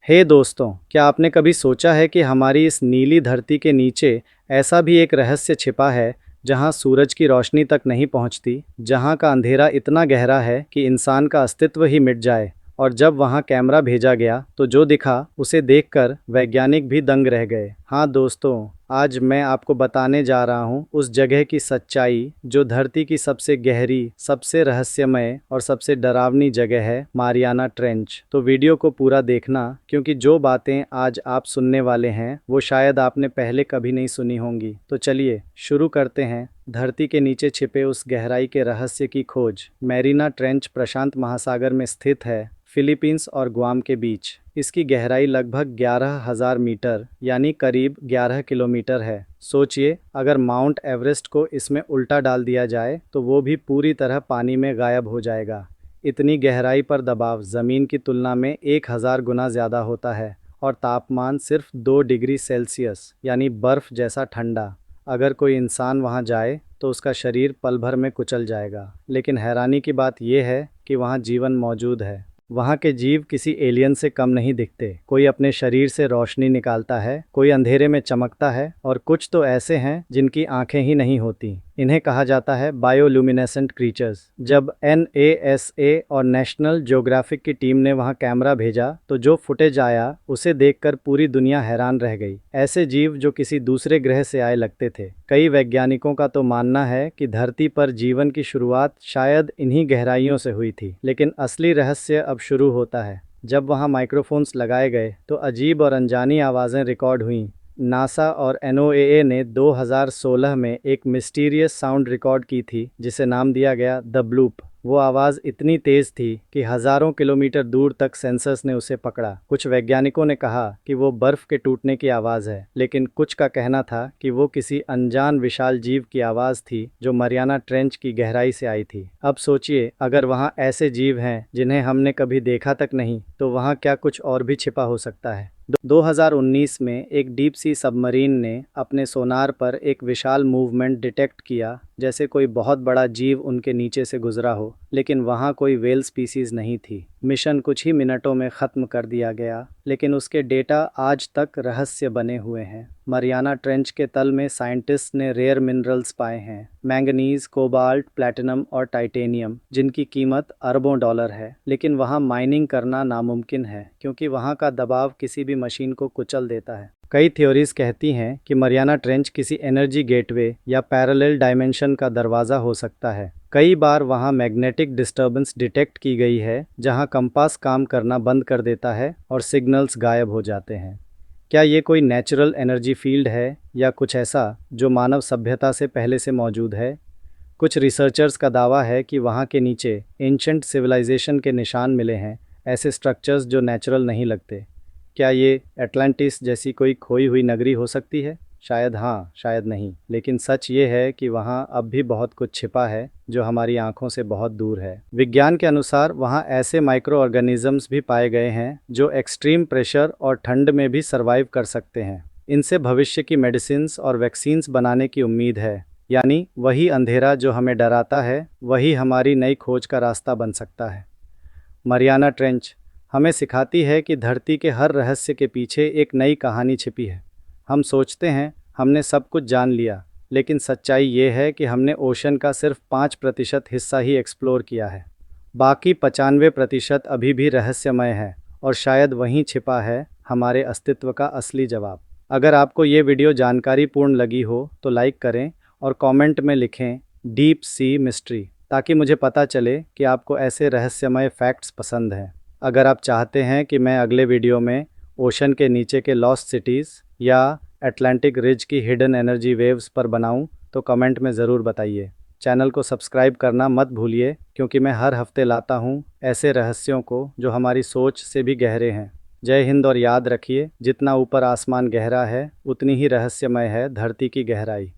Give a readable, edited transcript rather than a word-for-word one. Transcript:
हे दोस्तों, क्या आपने कभी सोचा है कि हमारी इस नीली धरती के नीचे ऐसा भी एक रहस्य छिपा है जहां सूरज की रोशनी तक नहीं पहुंचती, जहां का अंधेरा इतना गहरा है कि इंसान का अस्तित्व ही मिट जाए। और जब वहां कैमरा भेजा गया तो जो दिखा उसे देखकर वैज्ञानिक भी दंग रह गए। हाँ दोस्तों, आज मैं आपको बताने जा रहा हूँ उस जगह की सच्चाई जो धरती की सबसे गहरी, सबसे रहस्यमय और सबसे डरावनी जगह है, मारियाना ट्रेंच। तो वीडियो को पूरा देखना, क्योंकि जो बातें आज आप सुनने वाले हैं वो शायद आपने पहले कभी नहीं सुनी होंगी। तो चलिए शुरू करते हैं धरती के नीचे छिपे उस गहराई के रहस्य की खोज। मैरियाना ट्रेंच प्रशांत महासागर में स्थित है, फिलीपींस और गुआम के बीच। इसकी गहराई लगभग 11,000 मीटर यानी करीब 11 किलोमीटर है। सोचिए, अगर माउंट एवरेस्ट को इसमें उल्टा डाल दिया जाए तो वो भी पूरी तरह पानी में गायब हो जाएगा। इतनी गहराई पर दबाव ज़मीन की तुलना में 1000 गुना ज़्यादा होता है और तापमान सिर्फ 2 डिग्री सेल्सियस यानी बर्फ़ जैसा ठंडा। अगर कोई इंसान वहां जाए तो उसका शरीर पल भर में कुचल जाएगा। लेकिन हैरानी की बात यह है कि वहां जीवन मौजूद है। वहाँ के जीव किसी एलियन से कम नहीं दिखते। कोई अपने शरीर से रोशनी निकालता है, कोई अंधेरे में चमकता है और कुछ तो ऐसे हैं जिनकी आंखें ही नहीं होती। इन्हें कहा जाता है बायोल्यूमिनेसेंट क्रीचर्स। जब NASA और नेशनल ज्योग्राफिक की टीम ने वहां कैमरा भेजा तो जो फुटेज आया उसे देखकर पूरी दुनिया हैरान रह गई। ऐसे जीव जो किसी दूसरे ग्रह से आए लगते थे। कई वैज्ञानिकों का तो मानना है कि धरती पर जीवन की शुरुआत शायद इन्हीं गहराइयों से हुई थी। लेकिन असली रहस्य अब शुरू होता है। जब वहां माइक्रोफोन्स लगाए गए तो अजीब और अनजानी आवाज़ें रिकॉर्ड हुईं। नासा और NOAA ने 2016 में एक मिस्टीरियस साउंड रिकॉर्ड की थी जिसे नाम दिया गया द ब्लूप। वो आवाज़ इतनी तेज़ थी कि हज़ारों किलोमीटर दूर तक सेंसर्स ने उसे पकड़ा। कुछ वैज्ञानिकों ने कहा कि वो बर्फ़ के टूटने की आवाज़ है, लेकिन कुछ का कहना था कि वो किसी अनजान विशाल जीव की आवाज़ थी जो मारियाना ट्रेंच की गहराई से आई थी। अब सोचिए, अगर वहाँ ऐसे जीव हैं जिन्हें हमने कभी देखा तक नहीं, तो वहाँ क्या कुछ और भी छिपा हो सकता है। 2019 में एक डीप सी सबमरीन ने अपने सोनार पर एक विशाल मूवमेंट डिटेक्ट किया, जैसे कोई बहुत बड़ा जीव उनके नीचे से गुजरा हो। लेकिन वहाँ कोई वेल स्पीसीज नहीं थी। मिशन कुछ ही मिनटों में ख़त्म कर दिया गया, लेकिन उसके डेटा आज तक रहस्य बने हुए हैं। मारियाना ट्रेंच के तल में साइंटिस्ट ने रेयर मिनरल्स पाए हैं, मैंगनीज, कोबाल्ट, प्लैटिनम और टाइटेनियम, जिनकी कीमत अरबों डॉलर है। लेकिन वहाँ माइनिंग करना नामुमकिन है, क्योंकि वहाँ का दबाव किसी भी मशीन को कुचल देता है। कई थ्योरीज कहती हैं कि मारियाना ट्रेंच किसी एनर्जी गेटवे या पैरेलल डायमेंशन का दरवाज़ा हो सकता है। कई बार वहाँ मैग्नेटिक डिस्टर्बेंस डिटेक्ट की गई है, जहाँ कंपास काम करना बंद कर देता है और सिग्नल्स गायब हो जाते हैं। क्या ये कोई नेचुरल एनर्जी फील्ड है या कुछ ऐसा जो मानव सभ्यता से पहले से मौजूद है? कुछ रिसर्चर्स का दावा है कि वहाँ के नीचे एंशंट सिविलाइजेशन के निशान मिले हैं, ऐसे स्ट्रक्चर्स जो नेचुरल नहीं लगते। क्या ये एटलांटिस जैसी कोई खोई हुई नगरी हो सकती है? शायद हाँ, शायद नहीं। लेकिन सच ये है कि वहाँ अब भी बहुत कुछ छिपा है जो हमारी आंखों से बहुत दूर है। विज्ञान के अनुसार वहाँ ऐसे माइक्रो ऑर्गेनिजम्स भी पाए गए हैं जो एक्सट्रीम प्रेशर और ठंड में भी सर्वाइव कर सकते हैं। इनसे भविष्य की मेडिसिन्स और वैक्सीन्स बनाने की उम्मीद है। यानी वही अंधेरा जो हमें डराता है, वही हमारी नई खोज का रास्ता बन सकता है। मारियाना ट्रेंच हमें सिखाती है कि धरती के हर रहस्य के पीछे एक नई कहानी छिपी है। हम सोचते हैं हमने सब कुछ जान लिया, लेकिन सच्चाई ये है कि हमने ओशन का सिर्फ 5% हिस्सा ही एक्सप्लोर किया है। बाकी 95% अभी भी रहस्यमय है, और शायद वहीं छिपा है हमारे अस्तित्व का असली जवाब। अगर आपको ये वीडियो जानकारीपूर्ण लगी हो तो लाइक करें और कमेंट में लिखें डीप सी मिस्ट्री, ताकि मुझे पता चले कि आपको ऐसे रहस्यमय फैक्ट्स पसंद हैं। अगर आप चाहते हैं कि मैं अगले वीडियो में ओशन के नीचे के लॉस्ट सिटीज़ या अटलांटिक रिज की हिडन एनर्जी वेव्स पर बनाऊं, तो कमेंट में ज़रूर बताइए। चैनल को सब्सक्राइब करना मत भूलिए, क्योंकि मैं हर हफ्ते लाता हूं ऐसे रहस्यों को जो हमारी सोच से भी गहरे हैं। जय हिंद, और याद रखिए, जितना ऊपर आसमान गहरा है उतनी ही रहस्यमय है धरती की गहराई।